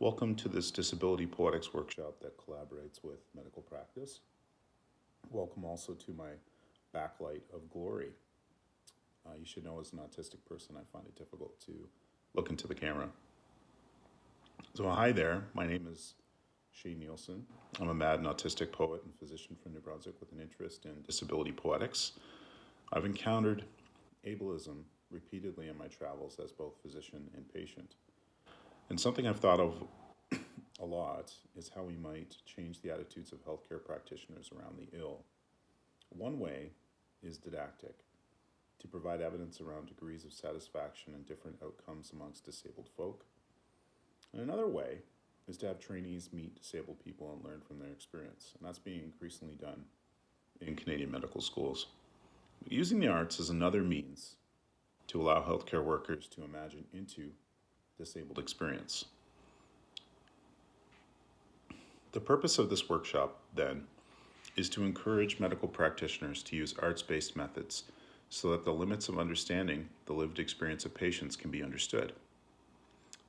Welcome to this Disability Poetics workshop that collaborates with medical practice. Welcome also to my backlight of glory. You should know as an autistic person, I find it difficult to look into the camera. So hi there, my name is H.E.A.L Nielsen. I'm a mad and autistic poet and physician from New Brunswick with an interest in disability poetics. I've encountered ableism repeatedly in my travels as both physician and patient. And something I've thought of a lot is how we might change the attitudes of healthcare practitioners around the ill. One way is didactic, to provide evidence around degrees of satisfaction and different outcomes amongst disabled folk. And another way is to have trainees meet disabled people and learn from their experience, and that's being increasingly done in Canadian medical schools. Using the arts is another means to allow healthcare workers to imagine into disabled experience. The purpose of this workshop, then, is to encourage medical practitioners to use arts-based methods so that the limits of understanding the lived experience of patients can be understood.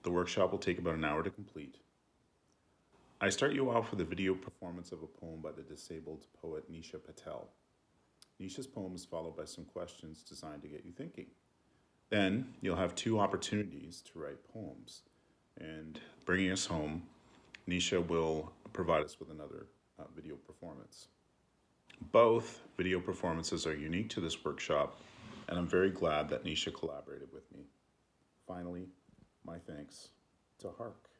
The workshop will take about an hour to complete. I start you off with a video performance of a poem by the disabled poet Nisha Patel. Nisha's poem is followed by some questions designed to get you thinking. Then you'll have two opportunities to write poems. And bringing us home, Nisha will provide us with another video performance. Both video performances are unique to this workshop, and I'm very glad that Nisha collaborated with me. Finally, my thanks to H.E.A.L.